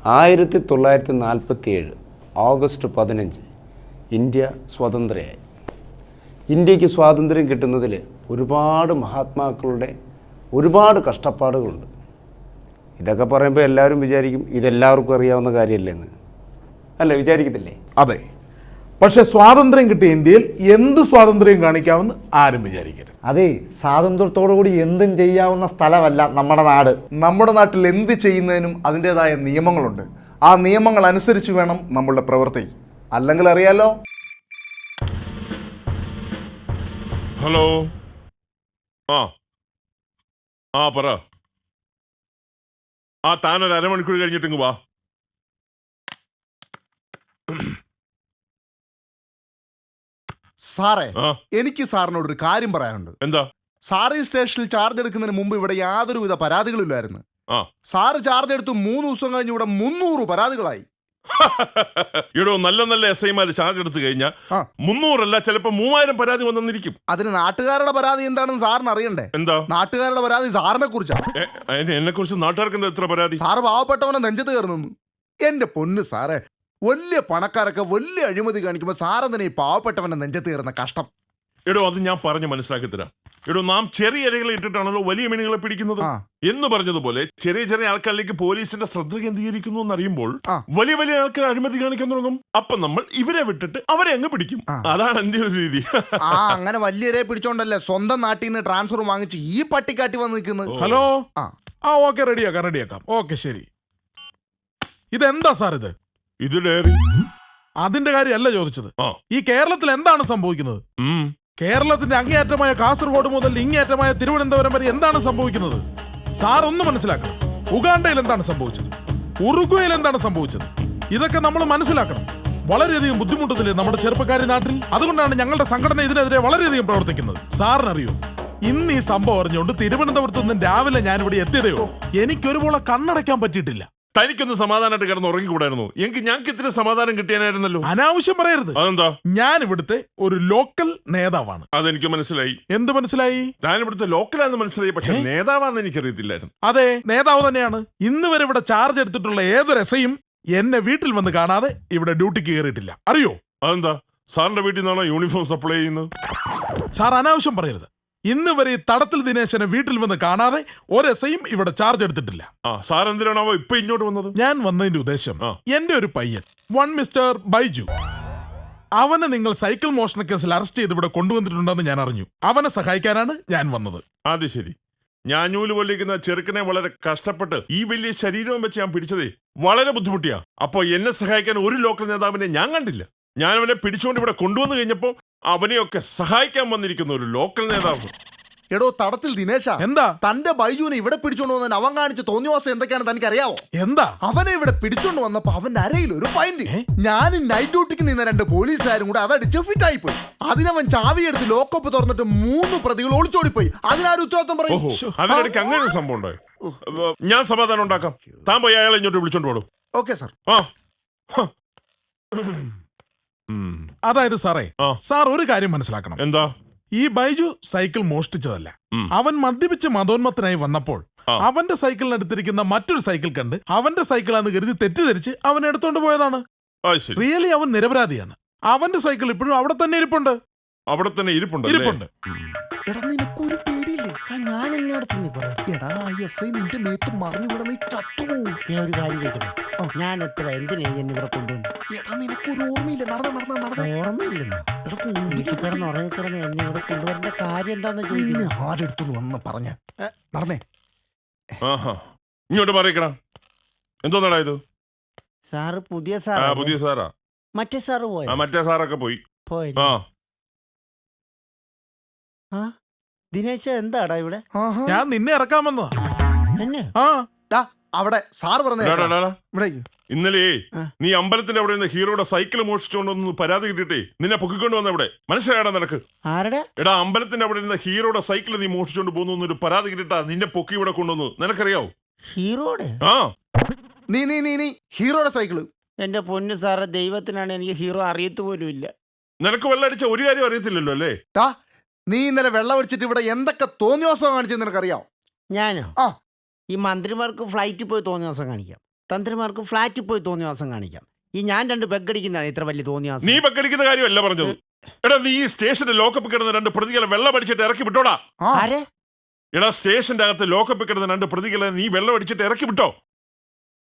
1947 August 15 India സ്വതന്ത്രയായി. ഇന്ത്യക്ക് സ്വാതന്ത്ര്യം കിട്ടുന്നതിൽ ഒരുപാട് മഹാത്മാക്കളുടെ ഒരുപാട് കഷ്ടപ്പാടുകളുണ്ട്. ഇതൊക്കെ പറയുമ്പോൾ എല്ലാവരും വിചാരിക്കും ഇതെല്ലാവർക്കും അറിയാവുന്ന കാര്യമല്ലെന്ന്. അല്ല, വിചാരിക്കത്തില്ലേ? അതെ. പക്ഷെ സ്വാതന്ത്ര്യം കിട്ടിയ ഇന്ത്യയിൽ എന്ത് സ്വാതന്ത്ര്യം കാണിക്കാമെന്ന് ആരും വിചാരിക്കരുത്. അതെ, സ്വാതന്ത്ര്യത്തോടുകൂടി എന്തും ചെയ്യാവുന്ന സ്ഥലമല്ല നമ്മുടെ നാട്. നമ്മുടെ നാട്ടിൽ എന്ത് ചെയ്യുന്നതിനും അതിൻ്റെതായ നിയമങ്ങളുണ്ട്. ആ നിയമങ്ങൾ അനുസരിച്ച് വേണം നമ്മളുടെ പ്രവൃത്തി. അല്ലെങ്കിൽ അറിയാലോ. ഹലോ. പറ. താനൊരു അരമണിക്കൂർ കഴിഞ്ഞിട്ടിങ്ങ് വാ. സാറേ, എനിക്ക് സാറിനോട് ഒരു കാര്യം പറയാനുണ്ട്. എന്താ? സാറ് ഈ സ്റ്റേഷനിൽ ചാർജ് എടുക്കുന്നതിന് മുമ്പ് ഇവിടെ യാതൊരുവിധ പരാതികളില്ലായിരുന്നു. സാറ് ചാർജ് എടുത്ത് 3 ദിവസം കഴിഞ്ഞ് ഇവിടെ 300 പരാതികളായി. ഇവിടെ നല്ല നല്ല SI-മാര് ചാർജ് എടുത്തു കഴിഞ്ഞാൽ 300 അല്ല, ചിലപ്പോ 3000 പരാതി വന്നിരിക്കും. അതിന് നാട്ടുകാരുടെ പരാതി എന്താണെന്ന് സാറിന് അറിയണ്ടേ? എന്താ നാട്ടുകാരുടെ പരാതി സാറിനെ കുറിച്ചാണ്. എന്നെ കുറിച്ച് നാട്ടുകാർക്ക് എന്താ എത്ര പരാതി? സാറ് പാവപ്പെട്ടവനെ നെഞ്ചത്ത് കയറുന്നു. എന്റെ പൊന്ന് സാറേ, വലിയ പണക്കാരൊക്കെ വലിയ അഴിമതി കാണിക്കുമ്പോൾ സാറെന്തിനാ ഈ പാവപ്പെട്ടവനെ നെഞ്ചത്ത് കയറുന്ന കഷ്ടം? അത് ഞാൻ പറഞ്ഞ് മനസ്സിലാക്കി തരാം. നാം ചെറിയ ഇരകളെ ഇട്ടിട്ടാണല്ലോ വലിയ മീനുകളെ പിടിക്കുന്നത് എന്ന് പറഞ്ഞതുപോലെ ചെറിയ ചെറിയ ആൾക്കാരിലേക്ക് പോലീസിന്റെ ശ്രദ്ധ കേന്ദ്രീകരിക്കുന്നു എന്നറിയുമ്പോൾ വലിയ വലിയ ആൾക്കാർ അഴിമതി കാണിക്കാൻ തുടങ്ങും. അപ്പൊ നമ്മൾ ഇവരെ വിട്ടിട്ട് അവരെ അങ്ങ് പിടിക്കും. അതാണ് എന്റെ ഒരു രീതി. അങ്ങനെ വലിയവരെ പിടിച്ചോണ്ടല്ലേ സ്വന്തം നാട്ടിൽ നിന്ന് ട്രാൻസ്ഫർ വാങ്ങിച്ച് ഈ പട്ടിക്കാട്ടി വന്ന് നിൽക്കുന്നത്. ഹലോ. ഓക്കെ, റെഡിയാക്കാം. ഓക്കെ, ശരി. ഇതെന്താ സാർ ഇത് ഡയറി? അതിന്റെ കാര്യമല്ല ചോദിച്ചത്. ഈ കേരളത്തിൽ എന്താണ് സംഭവിക്കുന്നത്? കേരളത്തിന്റെ അങ്ങേയറ്റമായ കാസർഗോഡ് മുതൽ ഇങ്ങേയറ്റമായ തിരുവനന്തപുരം വരെ എന്താണ് സംഭവിക്കുന്നത്? സാർ ഒന്ന് മനസ്സിലാക്കണം. ഉഗാണ്ടയിൽ എന്താണ് സംഭവിച്ചത്? ഉറുഗ്വേയിൽ എന്താണ് സംഭവിച്ചത്? ഇതൊക്കെ നമ്മൾ മനസ്സിലാക്കണം. വളരെയധികം ബുദ്ധിമുട്ടത്തില്ലേ നമ്മുടെ ചെറുപ്പക്കാരി നാട്ടിൽ? അതുകൊണ്ടാണ് ഞങ്ങളുടെ സംഘടന ഇതിനെതിരെ വളരെയധികം പ്രവർത്തിക്കുന്നത്. സാറിനറിയോ, ഇന്ന് ഈ സംഭവം അറിഞ്ഞുകൊണ്ട് തിരുവനന്തപുരത്ത് നിന്ന് രാവിലെ ഞാനിവിടെ എത്തിയതയോ എനിക്കൊരുപോലെ കണ്ണടയ്ക്കാൻ പറ്റിയിട്ടില്ല. തനിക്കൊന്ന് സമാധാനമായിട്ട് കിടന്ന് ഉറങ്ങിക്കൂടായിരുന്നു? എങ്കിൽ ഞങ്ങൾക്ക് ഇത്തിരി സമാധാനം കിട്ടിയാനായിരുന്നല്ലോ. അനാവശ്യം പറയരുത്. അതെന്താ? ഞാൻ ഇവിടുത്തെ ഒരു ലോക്കൽ നേതാവാണ്. അതെനിക്ക് മനസ്സിലായി. എന്ത് മനസ്സിലായി? ഞാൻ ഇവിടുത്തെ ലോക്കലാന്ന് മനസ്സിലായി, പക്ഷെ നേതാവാന്ന് എനിക്കറിയത്തില്ലായിരുന്നു. അതെ, നേതാവ് തന്നെയാണ്. ഇന്ന് വരെ ഇവിടെ ചാർജ് എടുത്തിട്ടുള്ള ഏതൊരു SI-യും എന്നെ വീട്ടിൽ വന്ന് കാണാതെ ഇവിടെ ഡ്യൂട്ടിക്ക് കയറിയിട്ടില്ല. അറിയോ? അതെന്താ? സാറിന്റെ വീട്ടിൽ നിന്നാണോ യൂണിഫോം സപ്ലൈ ചെയ്യുന്നത്? സാർ അനാവശ്യം പറയരുത്. ഇന്ന് വരെ തടത്തിൽ ദിനേശനെ വീട്ടിൽ വന്ന് കാണാതെ ഒരു SI-യും ഇവിടെ ചാർജ് എടുത്തിട്ടില്ല. സാർ എന്തിനാണോ ഇപ്പൊ ഇങ്ങോട്ട് വന്നത്? ഞാൻ വന്നതിന്റെ ഉദ്ദേശം, എന്റെ ഒരു പയ്യൻ മിസ്റ്റർ ബൈജു, അവനെ നിങ്ങൾ സൈക്കിൾ മോഷണ കേസിൽ അറസ്റ്റ് ചെയ്ത് ഇവിടെ കൊണ്ടുവന്നിട്ടുണ്ടെന്ന് ഞാൻ അറിഞ്ഞു. അവനെ സഹായിക്കാനാണ് ഞാൻ വന്നത്. അത് ശരി. ഞാൻ നൂല് പൊല്ലിക്കുന്ന ചെറുക്കനെ വളരെ കഷ്ടപ്പെട്ട് ഈ വലിയ ശരീരവും വെച്ച് ഞാൻ പിടിച്ചതേ വളരെ ബുദ്ധിമുട്ടിയാ. അപ്പൊ എന്നെ സഹായിക്കാൻ ഒരു ലോക്കൽ നേതാവിനെ ഞാൻ കണ്ടില്ല. ഞാൻ അവനെ പിടിച്ചുകൊണ്ട് ഇവിടെ കൊണ്ടുവന്നു കഴിഞ്ഞപ്പോ അവനെയൊക്കെ സഹായിക്കാൻ വന്നിരിക്കുന്ന ഒരു ലോക്കൽ നേതാവ്. എടോ തടത്തിൽ ദിനേശ, എന്താ തന്റെ ബൈജുവിനെ ഇവിടെ പിടിച്ചോണ്ട് വന്നതിന് അവൻ കാണിച്ച തോന്നിവാസം എന്തൊക്കെയാണ് തനിക്കറിയാവോ? എന്താ? അവനെ ഇവിടെ പിടിച്ചോണ്ട് വന്നപ്പോ അവന്റെ അരയിൽ ഒരു പൈന്റ്. ഞാൻ നൈറ്റ് ഡ്യൂട്ടിക്ക് നിന്ന 2 പോലീസുകാരും കൂടെ അതടിച്ച് ഫിറ്റായി പോയി. അതിനവൻ ചാവിയെടുത്ത് ലോക്കപ്പ് തുറന്നിട്ട് 3 പ്രതികൾ ഒളിച്ചോടിപ്പോയി. അതിനാരും ഉത്തരവാദിത്വം പറയും? അതിനിടയ്ക്ക് അങ്ങനെ ഒരു സംഭവം ഉണ്ടായി. ഞാൻ സമാധാനം ഉണ്ടാക്കാം. താൻ പോയി അയാളെ ഇങ്ങോട്ട് വിളിച്ചോണ്ട് പോടും. Okay sir. അതായത് സാറേ, സാർ ഒരു കാര്യം മനസ്സിലാക്കണം. എന്താ? ഈ ബൈജു സൈക്കിൾ മോഷ്ടിച്ചതല്ല. അവൻ മദ്യപിച്ച് മതോന്മത്തനായി വന്നപ്പോൾ അവന്റെ സൈക്കിളിനടുത്തിരിക്കുന്ന മറ്റൊരു സൈക്കിൾ കണ്ട് അവന്റെ സൈക്കിളാന്ന് കരുതി തെറ്റിദ്ധരിച്ച് അവൻ എടുത്തോണ്ട് പോയതാണ്. റിയലി അവൻ നിരപരാധിയാണ്. അവന്റെ സൈക്കിൾ ഇപ്പോഴും അവിടെ തന്നെ ഇരിപ്പുണ്ട്. അവിടെ തന്നെ ഇരിപ്പുണ്ട്. എടാ, നിനക്കൊരു പേടിയില്ലേ? ഞാൻ എന്നോട് എടാ, SI നിന്റെ മേത്ത് മറിഞ്ഞുകൂടെ നീ ചത്തുപോകും. ഒരു കാര്യം കേൾക്കണേ, ഞാൻ എപ്പോഴാ എന്തിനാ എന്നെ ഇവിടെ കൊണ്ടുവന്നു? എടാ, നിനക്കൊരു ഓർമ്മയില്ല? ഓർമ്മയില്ലെന്നോ? ഉറങ്ങിക്കിടന്ന് എന്നെ ഇവിടെ കൊണ്ടുവരേണ്ട കാര്യം എന്താന്ന് ചോദിക്കുന്നു. ആരെടുത്തു വന്ന് പറഞ്ഞ നടന്നേ. ഇങ്ങോട്ട് പറയണം. എന്തോന്നാടാ ഇത്? സാറ് പുതിയ സാറാ? മറ്റേ സാറ് പോയോ? മറ്റേ സാറൊക്കെ പോയി. ദിനേശ, എന്താടാ ഇവിടെ? ഞാൻ നിന്നെ ഇറക്കാൻ വന്നതാ. എന്നെ? അവിടെ സാർ പറഞ്ഞ ഇന്നലെ നീ അമ്പലത്തിന്റെ അവിടെ നിന്ന് ഹീറോയുടെ സൈക്കിൾ മോഷിച്ചോണ്ടൊന്ന് പരാതി കിട്ടിട്ടേ നിന്നെ പൊക്കിക്കൊണ്ട് വന്ന ഇവിടെ മനസ്സിലായടാ നിനക്ക്? ആരുടെ? എടാ, അമ്പലത്തിന്റെ അവിടെ ഇരുന്ന ഹീറോയുടെ സൈക്കിൾ നീ മോഷിച്ചോണ്ട് പോകുന്നു ഒരു പരാതി കിട്ടിട്ടാ നിന്നെ പൊക്കി ഇവിടെ കൊണ്ടുവന്നു. നിനക്കറിയാവോ? ഹീറോയുടെ? നീ ഹീറോയുടെ സൈക്കിള്? എന്റെ പൊന്നു സാറെ, ദൈവത്തിനാണ് എനിക്ക് ഹീറോ അറിയത്തു പോലും ഇല്ല. നിനക്ക് വെള്ളമടിച്ച ഒരു കാര്യം അറിയത്തില്ലല്ലോ അല്ലേ? നീ ഇന്നലെ വെള്ളം അടിച്ചിട്ട് ഇവിടെ എന്തൊക്കെ തോന്നിവാസം കാണിച്ചെന്ന് നിനക്കറിയാവോ? ഞാനോ? ഈ മന്ത്രിമാർക്ക് ഫ്ലൈറ്റിൽ പോയി തോന്നിവാസം കാണിക്കാം. തന്ത്രിമാർക്ക് ഫ്ലാറ്റിൽ പോയി തോന്നിവാസം കാണിക്കാം. ഈ ഞാൻ 2 ബെഗ് അടിക്കുന്നതാണ് ഇത്ര വലിയ തോന്നിവാസം. നീ ബക്കടിക്കുന്ന കാര്യമല്ല പറഞ്ഞത്. എടാ നീ ഈ സ്റ്റേഷന്റെ ലോക്കപ്പ് കിടന്ന 2 പ്രതികളെ വെള്ളം അടിച്ചിട്ട് ഇറക്കി വിട്ടോടാ. ആരെ? എടാ സ്റ്റേഷന്റെ അകത്ത് ലോക്കപ്പ് കിടന്ന 2 പ്രതികളെ നീ വെള്ളം അടിച്ചിട്ട് ഇറക്കി വിട്ടോ.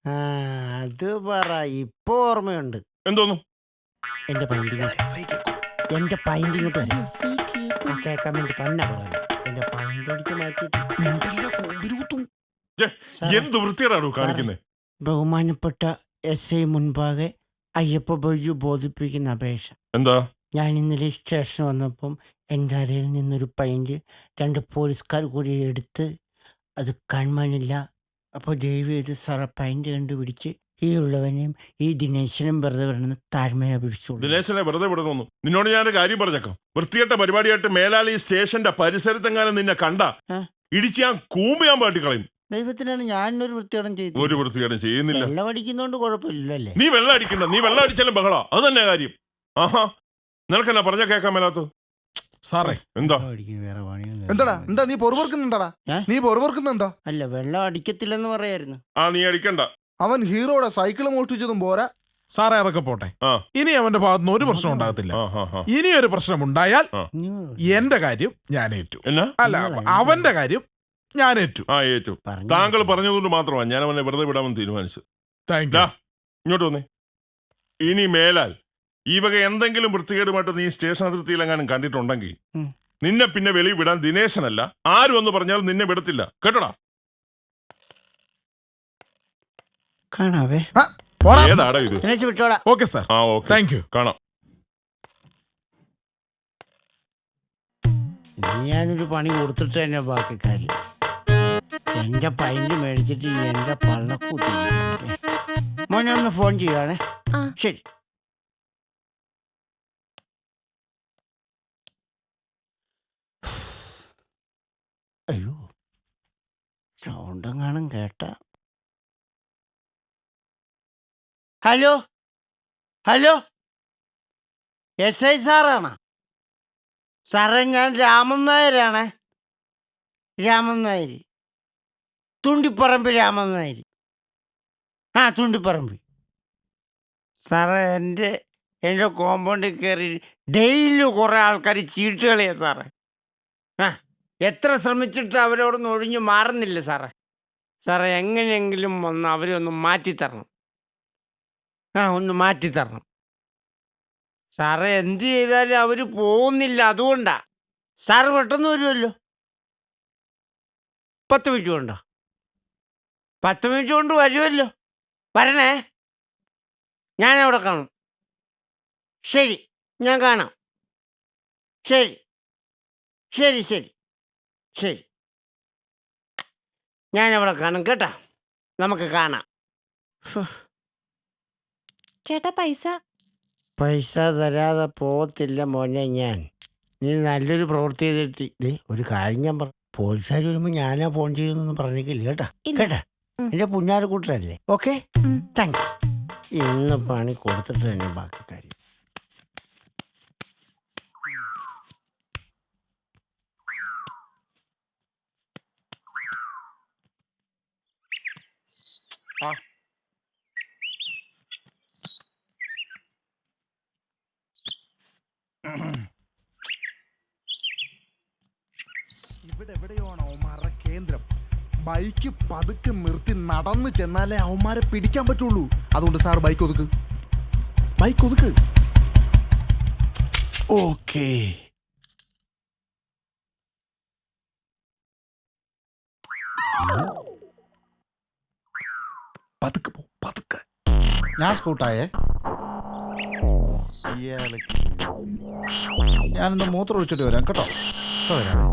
ആ, അത് പറ. ഇപ്പൊ ഓർമ്മയുണ്ട്. എന്തോന്നു? എന്റെ പൈൻറ്റിങ് വരും. കേൾക്കാൻ വേണ്ടി തന്നെ പറയാം. എന്റെ പൈൻറ്റ് അടിച്ച് മാറ്റിയിട്ട് എന്ത് വൃത്തിയോടാണോ കാണിക്കുന്നത്? ബഹുമാനപ്പെട്ട SI മുൻപാകെ അയ്യപ്പ ബൈജു ബോധിപ്പിക്കുന്ന അപേക്ഷ. എന്താ? ഞാൻ ഇന്നലെ സ്റ്റേഷൻ വന്നപ്പം എൻ്റെ അരയിൽ നിന്നൊരു പൈൻറ്റ് 2 പോലീസുകാർ കൂടി എടുത്ത് അത് കാണാനില്ല. അപ്പോൾ ദയവ് ചെയ്ത് സാറ പൈൻറ്റ് കണ്ടുപിടിച്ച് ഈ ഉള്ളവനെയും ഈ ദിനേശനും വെറുതെ വരണമെന്ന് താഴ്മയെ പിടിച്ചോളൂ. ദിനേശനെ വെറുതെ വിടണമെന്നു. നിന്നോട് ഞാനൊരു കാര്യം പറഞ്ഞേക്കാം. വൃത്തികെട്ട പരിപാടിയായിട്ട് മേലാളി സ്റ്റേഷന്റെ പരിസരത്തെങ്ങാനും നിന്നെ കണ്ട ഇടിച്ച് ഞാൻ കൂമ്പ് ഞാൻ പാട്ടിക്കളയും. ദൈവത്തിനാണ് ഞാനൊരു വൃത്തികേടം ചെയ്തത്. ഒരു വൃത്തികേടും ചെയ്യുന്നില്ല. വെള്ളം അടിക്കുന്നോണ്ട് കുഴപ്പമില്ലല്ലേ? നീ വെള്ളം അടിക്കണ്ട. നീ വെള്ളം അടിച്ചാലും ബഹള. അത് തന്നെ കാര്യം. ആഹാ, നിനക്കെന്നാ പറഞ്ഞ കേൾക്കാൻ മേലാത്ത? സാറേ എന്താ? വേറെ പണിയൊന്നും എന്താടാ എന്താ നീ പൊറുപൊറുക്കുന്നെന്താടാ? നീ പൊറുപൊറുക്കുന്ന എന്താ? അല്ല, വെള്ളം അടിക്കത്തില്ലെന്ന് പറയായിരുന്നു. ആ, നീ അടിക്കണ്ട. അവൻ ഹീറോയുടെ സൈക്കിള് മോഷ്ടിച്ചതും പോരാ. സാറേ അതൊക്കെ പോട്ടെ. ആ. ഇനി അവന്റെ ഭാഗത്തുനിന്ന് ഒരു പ്രശ്നം ഉണ്ടാകത്തില്ല. ഇനി ഒരു പ്രശ്നം ഉണ്ടായാൽ എന്റെ കാര്യം ഞാൻ ഏറ്റു. എന്നാ? അല്ല, അവന്റെ കാര്യം ഞാൻ ഏറ്റു. ആ, ഏറ്റു. താങ്കൾ പറഞ്ഞതുകൊണ്ട് മാത്രമാണ് ഞാൻ അവനെ വെറുതെ വിടാമെന്ന് തീരുമാനിച്ചത്. താങ്ക് ഡാ, യു. ഇങ്ങോട്ട് വന്നേ. ഇനി മേലാൽ ഈ വക എന്തെങ്കിലും വൃത്തികേടുമായിട്ട് നീ സ്റ്റേഷൻ അതിർത്തിയിലെങ്ങാനും കണ്ടിട്ടുണ്ടെങ്കിൽ നിന്നെ പിന്നെ വെളി വിടാൻ ദിനേശനല്ല ആരും എന്ന് പറഞ്ഞാൽ നിന്നെ വിടത്തില്ല. കേട്ടോടാ? കാണാവേ. ഏതാടാ ഇത്? ദിനേശ് വിട്ടോടാ. Okay sir. ആ, ഓക്കെ. Thank you. കാണാം. ഞാനൊരു പണി കൊടുത്തിട്ട് തന്നെ ബാക്കി കാര്യം. എന്റെ പൈൻറ്റ് മേടിച്ചിട്ട് എന്റെ പള്ളക്കൂട്ടി. മോനെ ഒന്ന് ഫോൺ ചെയ്യുവാണേ. ശരി. അയ്യോ, സൗണ്ടെങ്ങാനും കേട്ട. ഹലോ ഹലോ, SI സാറാണ് സാറേ? ഞാൻ രാമൻ നായരാണ്. രാമൻ നായർ, തുണ്ടിപ്പറമ്പ് രാമൻ നായർ. ആ, തുണ്ടിപ്പറമ്പ്. സാറേ, എൻ്റെ കോമ്പൗണ്ടിൽ കയറി ഡെയിലി കുറേ ആൾക്കാർ ചീട്ട് കളിയാ സാറേ. ആ, എത്ര ശ്രമിച്ചിട്ട് അവരോടൊന്നും ഒഴിഞ്ഞു മാറുന്നില്ല സാറേ. സാറേ, എങ്ങനെയെങ്കിലും ഒന്ന് അവരെ ഒന്ന് മാറ്റിത്തരണം. ആ, ഒന്ന് മാറ്റിത്തരണം സാറേ. എന്ത് ചെയ്താലും അവർ പോകുന്നില്ല. അതുകൊണ്ടാ. സാറ് പെട്ടെന്ന് വരുമല്ലോ. 10 മിനിറ്റ് കൊണ്ടോ? 10 മിനിറ്റ് കൊണ്ട് വരുമല്ലോ. വരണേ, ഞാൻ അവിടെ കാണും. ശരി, ഞാൻ കാണാം. ശരി ശരി ശരി ശരി, ഞാനവിടെ കാണും കേട്ടോ. നമുക്ക് കാണാം. ചേട്ടാ പൈസ തരാതെ പോകത്തില്ല മോനെ ഞാൻ. നീ നല്ലൊരു പ്രവൃത്തി ചെയ്തിട്ട് ഒരു കാര്യം ഞാൻ പറഞ്ഞു. പോലീസുകാർ വരുമ്പോൾ ഞാനാ ഫോൺ ചെയ്തെന്ന് പറഞ്ഞിട്ടില്ല കേട്ടാ. കേട്ടാ, എൻ്റെ പുന്നാര കൂട്ടരല്ലേ. Okay, thanks. ഇന്ന് പണി കൊടുത്തിട്ട് തന്നെ ബാക്കി കാര്യം. ഇവിടെ എവിടെയാണ് അവന്മാരുടെ കേന്ദ്രം? ബൈക്ക് പതുക്കെ നിർത്തി നടന്ന് ചെന്നാലേ അവന്മാരെ പിടിക്കാൻ പറ്റുള്ളൂ. അതുകൊണ്ട് സാർ ബൈക്ക് ഒതുക്ക്, ബൈക്ക് ഒതുക്ക്. ഓക്കേ. പതുക്കെ പോ, പതുക്കെ. ഞാൻ സ്കൂട്ടായേ. ഞാനൊന്ന് മൂത്രം ഒഴിച്ചിട്ട് വരാം കേട്ടോ. വരാം.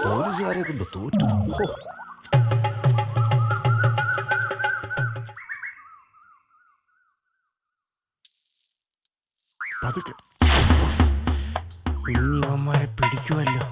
പോലീസുകാരെ കൊണ്ട് തോറ്റു. ഇനി അവന്മാരെ പിടിക്കുമല്ലോ.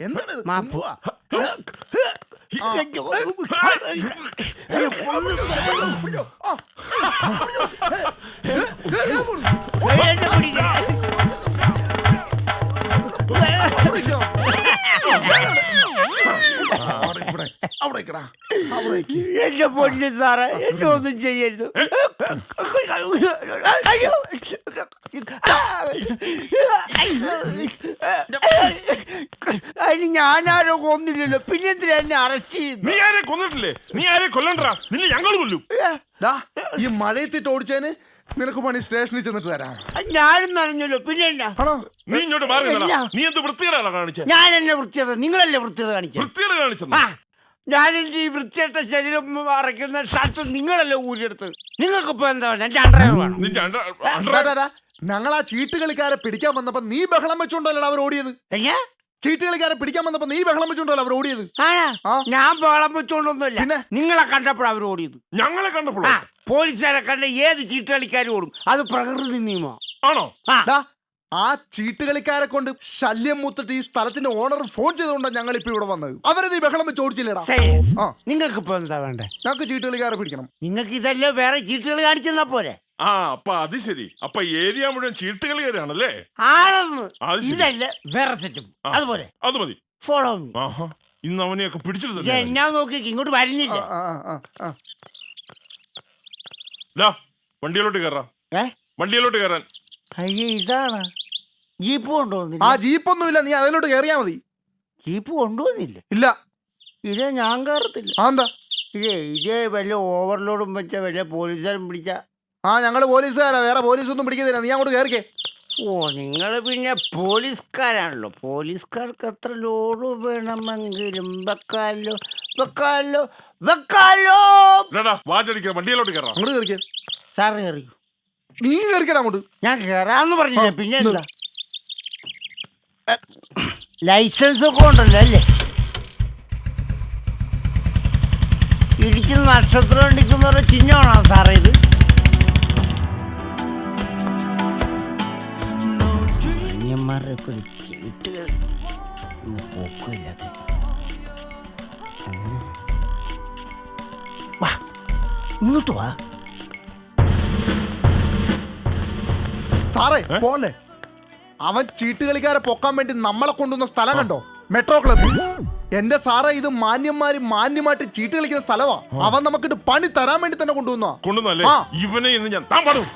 എന്താണ് മാപ്പ്. എന്റെ പൊന്നു സാറേ, എന്നെ ഒന്നും ചെയ്യരുത്. അയ്യോ, അതിന് ഞാനാരോ കൊന്നില്ലല്ലോ, പിന്നെന്തിനാ എന്നെ അറസ്റ്റ് ചെയ്യുന്നു? നീ ആരെ കൊന്നിട്ടില്ലേ? നീ ആരെ കൊല്ലണ്ടാ? നിന്നെ ഞങ്ങൾ കൊല്ലും. ഈ മഴയത്തിട്ട് ഓടിച്ചതിന് നിനക്ക് പണി സ്റ്റേഷനിൽ ചെന്നിട്ട് തരാം. ഞാനും നനഞ്ഞല്ലോ, പിന്നെ എന്നാ? നീ ഇങ്ങോട്ട് മാറി നിന്നെടാ. നീ എന്ത് വൃത്തികേടാണ് കാണിച്ചത്? ഞാൻ എന്നെ വൃത്തിയുടെ, നിങ്ങളല്ലേ വൃത്തിയുടെ കാണിച്ചത്? വൃത്തികേട് കാണിച്ചത് ഞാൻ എന്റെ ഈ വൃത്തിയായിട്ട ശരീരം മറയ്ക്കുന്ന ഷർട്ട് നിങ്ങളല്ലേ ഊരിയെടുത്തത്. നിങ്ങൾക്കിപ്പോ എന്താ വേണം? എന്റെ അണ്ടർ വേണം. നിന്റെ ഞങ്ങൾ ആ ചീട്ടുകളിക്കാരെ പിടിക്കാൻ വന്നപ്പോ നീ ബഹളം വെച്ചോണ്ടല്ലോ അവർ ഓടിയത്. ചീട്ടുകളിക്കാരെ പിടിക്കാൻ വന്നപ്പോ നീ ബഹളം വെച്ചോണ്ടല്ലോ അവർ ഓടിയത്. ഞാൻ ബഹളം വെച്ചോണ്ടൊന്നുമില്ല, പിന്നെ നിങ്ങളെ കണ്ടപ്പോഴാണ് അവർ ഓടിയത്. ഞങ്ങളെ കണ്ടപ്പോൾ പോലീസുകാരെ കണ്ട ഏത് ചീട്ടുകളിക്കാരും ഓടും, അത് പ്രകൃതി നിയമം ആണോ? ആ ചീട്ടുകളിക്കാരെ കൊണ്ട് ശല്യം മൂത്തിട്ട് ഈ സ്ഥലത്തിന്റെ ഓണർ ഫോൺ ചെയ്തുകൊണ്ടാണ് ഞങ്ങൾ ഇപ്പൊ ഇവിടെ വന്നത്. അവരെ നീ ബഹളം വെച്ച് ഓടിച്ചില്ലേടാ. നിങ്ങൾക്ക് ഇപ്പൊ എന്താ വേണ്ടേ? ഞങ്ങൾക്ക് ചീട്ടുകളിക്കാരെ പിടിക്കണം. നിങ്ങൾക്ക് ഇതല്ലേ വേറെ ചീട്ടുകൾ കാണിച്ചെന്നാ പോരെ? അപ്പൊ അത് ശരി. അപ്പൊ ഏരിയ മുഴുവൻ ചീട്ടുകളിക്കാരാണല്ലേ? ആണെന്ന്. ഇതല്ലേ വേറെ സെറ്റപ്പ്, അതുപോലെ അത് മതി. Follow me. ഇന്ന് അവനെയൊക്കെ പിടിച്ചിട്ട് എന്നാ നോക്കി ഇങ്ങോട്ട് വരുന്നില്ല. വണ്ടിയിലോട്ട് കയറാം. വണ്ടിയിലോട്ട് കയറാൻ. അയ്യേ, ഇതാണ് ജീപ്പ് കൊണ്ടുവന്നില്ല. ആ ജീപ്പൊന്നുമില്ല, നീ അതിലോട്ട് കയറിയാ മതി. ജീപ്പ് കൊണ്ടുവന്നില്ല? ഇല്ല. ഇതേ ഞാൻ കയറത്തില്ല. എന്താ ഇതേ വല്ല ഓവർലോഡും വെച്ച വല്ല പോലീസുകാരും പിടിച്ച? ഞങ്ങള് പോലീസുകാരാ, വേറെ പോലീസൊന്നും പിടിക്കുന്നില്ല. നീ അങ്ങോട്ട് കയറിക്കേ. ഓ, നിങ്ങൾ പിന്നെ പോലീസുകാരാണല്ലോ. പോലീസുകാർക്ക് എത്ര ലോഡ് വേണമെങ്കിലും വെക്കാലോ വെക്കാലോ വെക്കാലോ. വാചടിക്കാം, വണ്ടിയിലോട്ട് കയറാം. അങ്ങോട്ട് കയറിക്കേ. സാറ് കയറിക്കോ. നീ കയറിക്കടാ അങ്ങോട്ട്. ഞാൻ കയറാന്ന് പറഞ്ഞില്ല, പിന്നെ എന്താ? ലൈസൻസ് ഒക്കെ ഉണ്ടല്ലോ അല്ലേ? ഇടിക്കുന്ന നക്ഷത്രം ഇടിക്കുന്നവരുടെ ചിഹ്നമാണോ സാറേ ഇത്? അന്യന്മാരുടെ ഒരു ചീട്ടുകൾ പോക്കില്ലാത്ത. വാ, ഇങ്ങോട്ട് വാ. സാറേ പോലെ അവൻ ചീട്ടുകളിക്കാരെ പൊക്കാൻ വേണ്ടി നമ്മളെ കൊണ്ടുവന്ന സ്ഥലം കണ്ടോ? Metro club. എന്റെ സാറേ, ഇത് മാന്യമായിട്ട് ചീട്ട് കളിക്കുന്ന സ്ഥലമാ. അവൻ നമുക്കിട്ട് പണി തരാൻ വേണ്ടി തന്നെ കൊണ്ടുവന്നല്ലേ? ഇവനെ ഇന്ന് ഞാൻ താൻ പാടും.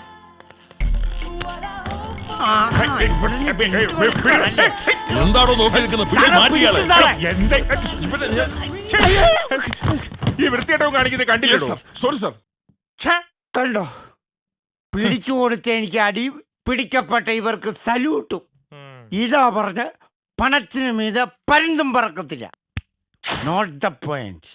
എന്താണോ നോക്കി നിൽക്കുന്നത്? ഈ വൃത്തിയായിട്ടവും കാണിക്കുന്നത് കണ്ടില്ല. Sorry sir. കണ്ടോ, പിടിച്ചു കൊടുത്ത എനിക്ക് അടി, പിടിക്കപ്പെട്ട ഇവർക്ക് സല്യൂട്ടും. ഇതാ പറഞ്ഞ് പണത്തിന് മീതെ പരുന്തും പറക്കത്തില്ല. Note the point.